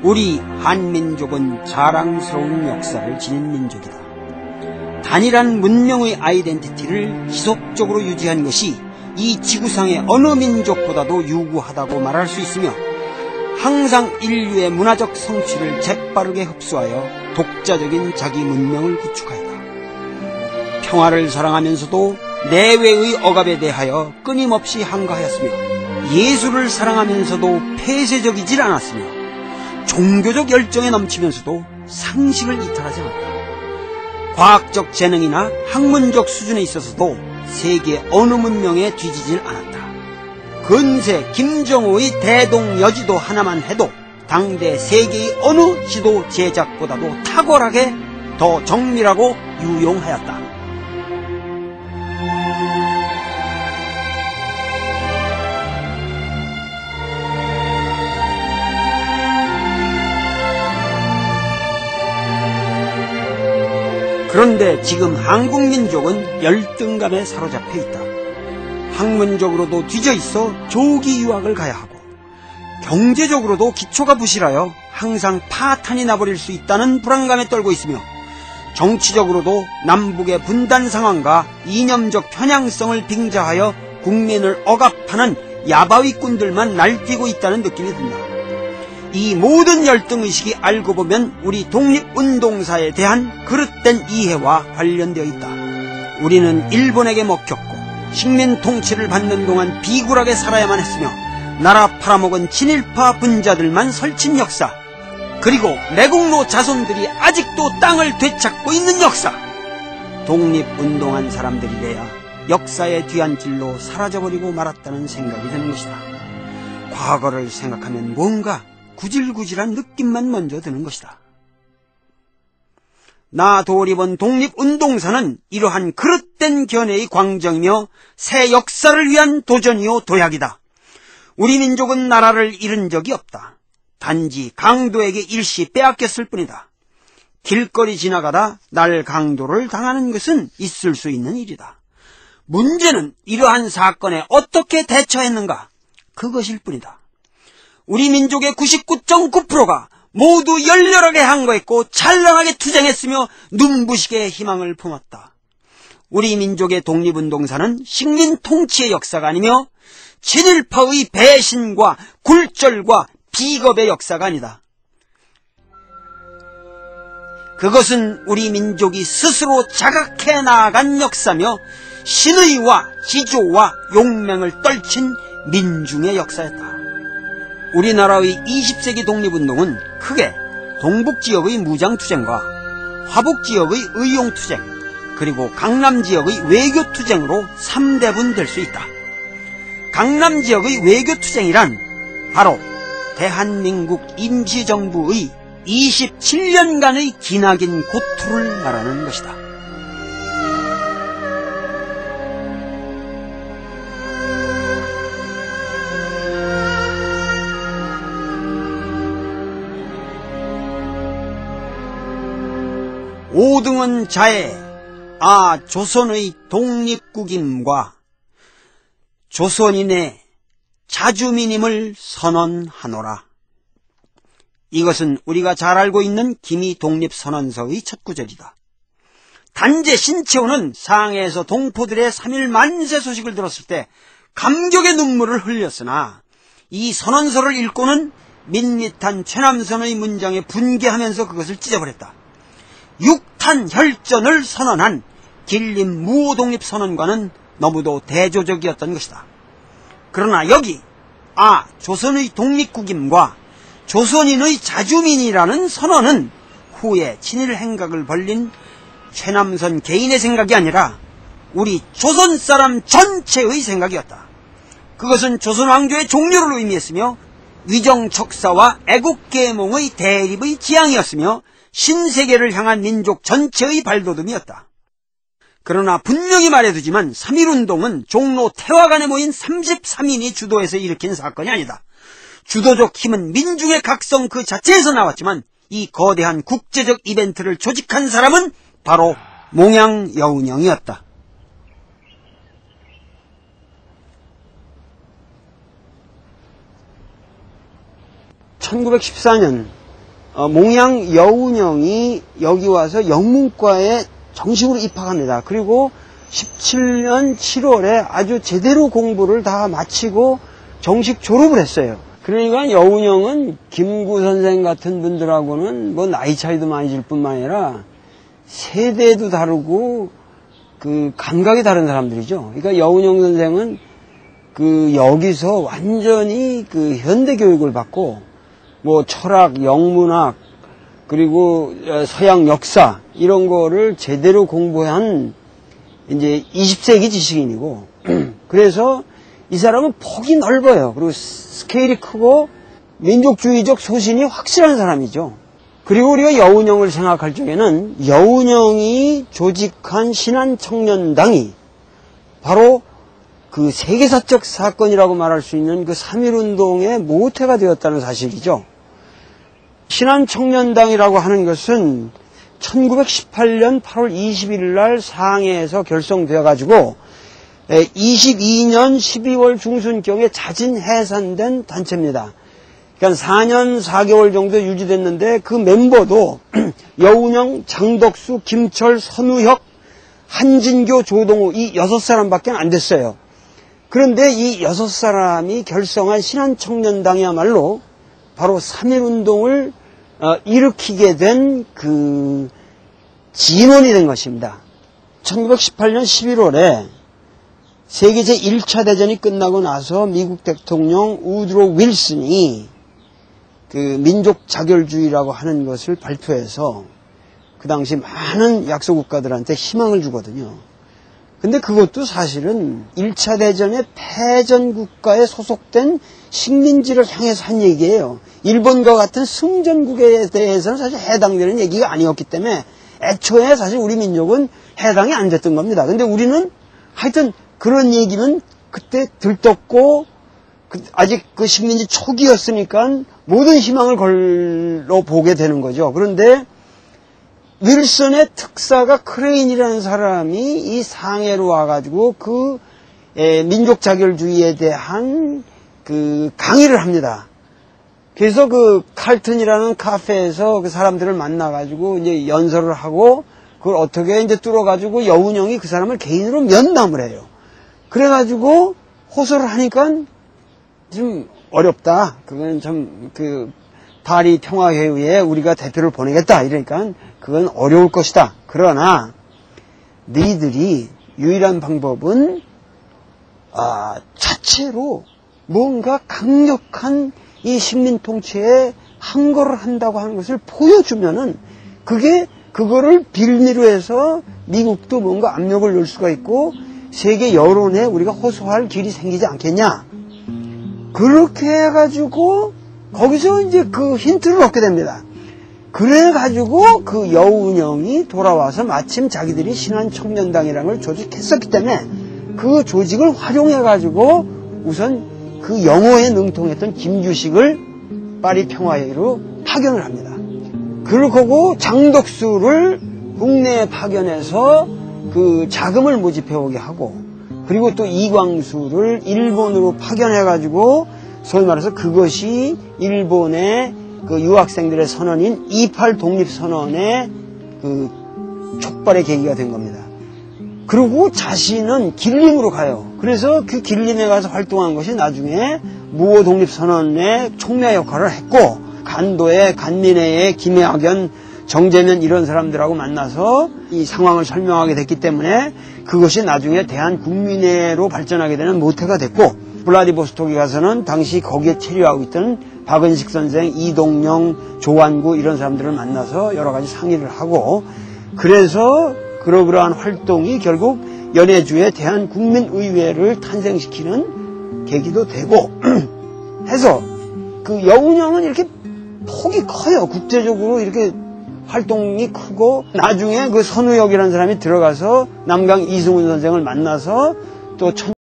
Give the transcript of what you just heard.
우리 한민족은 자랑스러운 역사를 지닌 민족이다. 단일한 문명의 아이덴티티를 지속적으로 유지한 것이 이 지구상의 어느 민족보다도 유구하다고 말할 수 있으며, 항상 인류의 문화적 성취를 재빠르게 흡수하여 독자적인 자기 문명을 구축하였다. 평화를 사랑하면서도 내외의 억압에 대하여 끊임없이 항거하였으며, 예술을 사랑하면서도 폐쇄적이질 않았으며, 종교적 열정에 넘치면서도 상식을 이탈하지 않았다. 과학적 재능이나 학문적 수준에 있어서도 세계 어느 문명에 뒤지질 않았다. 근세 김정호의 대동여지도 하나만 해도 당대 세계의 어느 지도 제작보다도 탁월하게 더 정밀하고 유용하였다. 그런데 지금 한국민족은 열등감에 사로잡혀 있다. 학문적으로도 뒤져있어 조기 유학을 가야 하고, 경제적으로도 기초가 부실하여 항상 파탄이 나버릴 수 있다는 불안감에 떨고 있으며, 정치적으로도 남북의 분단 상황과 이념적 편향성을 빙자하여 국민을 억압하는 야바위꾼들만 날뛰고 있다는 느낌이 든다. 이 모든 열등의식이 알고 보면 우리 독립운동사에 대한 그릇된 이해와 관련되어 있다. 우리는 일본에게 먹혔고 식민 통치를 받는 동안 비굴하게 살아야만 했으며, 나라 팔아먹은 친일파 분자들만 설친 역사, 그리고 매국노 자손들이 아직도 땅을 되찾고 있는 역사. 독립운동한 사람들이 돼야 역사의 뒤안길로 사라져버리고 말았다는 생각이 드는 것이다. 과거를 생각하면 뭔가 구질구질한 느낌만 먼저 드는 것이다. 나 도리본 독립운동사는 이러한 그릇된 견해의 광정이며 새 역사를 위한 도전이요 도약이다. 우리 민족은 나라를 잃은 적이 없다. 단지 강도에게 일시 빼앗겼을 뿐이다. 길거리 지나가다 날 강도를 당하는 것은 있을 수 있는 일이다. 문제는 이러한 사건에 어떻게 대처했는가, 그것일 뿐이다. 우리 민족의 99.9%가 모두 열렬하게 항거했고 찬란하게 투쟁했으며 눈부시게 희망을 품었다. 우리 민족의 독립운동사는 식민 통치의 역사가 아니며 친일파의 배신과 굴절과 비겁의 역사가 아니다. 그것은 우리 민족이 스스로 자각해 나아간 역사며 신의와 지조와 용맹을 떨친 민중의 역사였다. 우리나라의 20세기 독립운동은 크게 동북지역의 무장투쟁과 화북지역의 의용투쟁, 그리고 강남지역의 외교투쟁으로 3대분 될 수 있다. 강남지역의 외교투쟁이란 바로 대한민국 임시정부의 27년간의 기나긴 고투를 말하는 것이다. 오등은 자에 조선의 독립국임과 조선인의 자주민임을 선언하노라. 이것은 우리가 잘 알고 있는 기미 독립선언서의 첫 구절이다. 단재 신채호는 상해에서 동포들의 3.1 만세 소식을 들었을 때 감격의 눈물을 흘렸으나, 이 선언서를 읽고는 밋밋한 최남선의 문장에 분개하면서 그것을 찢어버렸다. 육탄 혈전을 선언한 길림 무호독립선언과는 너무도 대조적이었던 것이다. 그러나 여기 조선의 독립국임과 조선인의 자주민이라는 선언은 후에 친일 행각을 벌린 최남선 개인의 생각이 아니라 우리 조선 사람 전체의 생각이었다. 그것은 조선 왕조의 종료를 의미했으며 위정척사와 애국계몽의 대립의 지향이었으며 신세계를 향한 민족 전체의 발돋움이었다. 그러나 분명히 말해두지만 3.1운동은 종로 태화관에 모인 33인이 주도해서 일으킨 사건이 아니다. 주도적 힘은 민중의 각성 그 자체에서 나왔지만 이 거대한 국제적 이벤트를 조직한 사람은 바로 몽양여운형이었다. (1914년) 몽양 여운형이 여기 와서 영문과에 정식으로 입학합니다. 그리고 17년 7월에 아주 제대로 공부를 다 마치고 정식 졸업을 했어요. 그러니까 여운형은 김구 선생 같은 분들하고는 뭐 나이 차이도 많이 질 뿐만 아니라 세대도 다르고 그 감각이 다른 사람들이죠. 그러니까 여운형 선생은 그 여기서 완전히 그 현대 교육을 받고 뭐 철학, 영문학, 그리고 서양 역사 이런 거를 제대로 공부한 이제 20세기 지식인이고 그래서 이 사람은 폭이 넓어요. 그리고 스케일이 크고 민족주의적 소신이 확실한 사람이죠. 그리고 우리가 여운형을 생각할 적에는 여운형이 조직한 신한청년당이 바로 그 세계사적 사건이라고 말할 수 있는 그 3.1운동의 모태가 되었다는 사실이죠. 신한청년당이라고 하는 것은 1918년 8월 21일 날 상해에서 결성되어 가지고 22년 12월 중순경에 자진 해산된 단체입니다. 그러니까 4년 4개월 정도 유지됐는데 그 멤버도 여운형, 장덕수, 김철, 선우혁, 한진교, 조동우 이 6사람밖에 안 됐어요. 그런데 이 6사람이 결성한 신한청년당이야말로 바로 3.1운동을 일으키게 된 그 진원이 된 것입니다. 1918년 11월에 세계 제1차 대전이 끝나고 나서 미국 대통령 우드로 윌슨이 그 민족 자결주의라고 하는 것을 발표해서 그 당시 많은 약소 국가들한테 희망을 주거든요. 근데 그것도 사실은 1차 대전의 패전 국가에 소속된 식민지를 향해서 한 얘기예요. 일본과 같은 승전국에 대해서는 사실 해당되는 얘기가 아니었기 때문에 애초에 사실 우리 민족은 해당이 안 됐던 겁니다. 근데 우리는 하여튼 그런 얘기는 그때 들떴고 아직 그 식민지 초기였으니까 모든 희망을 걸러보게 되는 거죠. 그런데 윌슨의 특사가 크레인이라는 사람이 이 상해로 와가지고 그 민족 자결주의에 대한 그 강의를 합니다. 그래서 그 칼튼이라는 카페에서 그 사람들을 만나가지고 이제 연설을 하고 그걸 어떻게 이제 뚫어가지고 여운형이 그 사람을 개인으로 면담을 해요. 그래가지고 호소를 하니까 좀 어렵다. 그건 참 그 파리 평화회의에 우리가 대표를 보내겠다. 이러니까 그건 어려울 것이다. 그러나 너희들이 유일한 방법은 자체로 뭔가 강력한 이 식민 통치에 항거를 한다고 하는 것을 보여주면은 그거를 빌미로 해서 미국도 뭔가 압력을 넣을 수가 있고 세계 여론에 우리가 호소할 길이 생기지 않겠냐. 그렇게 해가지고 거기서 이제 그 힌트를 얻게 됩니다. 그래가지고 그 여운형이 돌아와서 마침 자기들이 신한청년당이라는 걸 조직했었기 때문에 그 조직을 활용해가지고 우선 그 영어에 능통했던 김규식을 파리 평화회의로 파견을 합니다. 그러고 장덕수를 국내에 파견해서 그 자금을 모집해 오게 하고 그리고 또 이광수를 일본으로 파견해가지고 소위 말해서 그것이 일본의 그 유학생들의 선언인 28 독립선언의 그 촉발의 계기가 된 겁니다. 그리고 자신은 길림으로 가요. 그래서 그 길림에 가서 활동한 것이 나중에 무호 독립선언의 촉매 역할을 했고 간도의 간민회의 김해학연 정재면 이런 사람들하고 만나서 이 상황을 설명하게 됐기 때문에 그것이 나중에 대한국민회로 발전하게 되는 모태가 됐고 블라디보스토크에 가서는 당시 거기에 체류하고 있던 박은식 선생, 이동영, 조완구 이런 사람들을 만나서 여러 가지 상의를 하고 그래서 그러한 활동이 결국 연해주의 대한국민의회를 탄생시키는 계기도 되고 해서 그 여운형은 이렇게 폭이 커요. 국제적으로 이렇게 활동이 크고 나중에 그 선우혁이라는 사람이 들어가서 남강 이승훈 선생을 만나서 또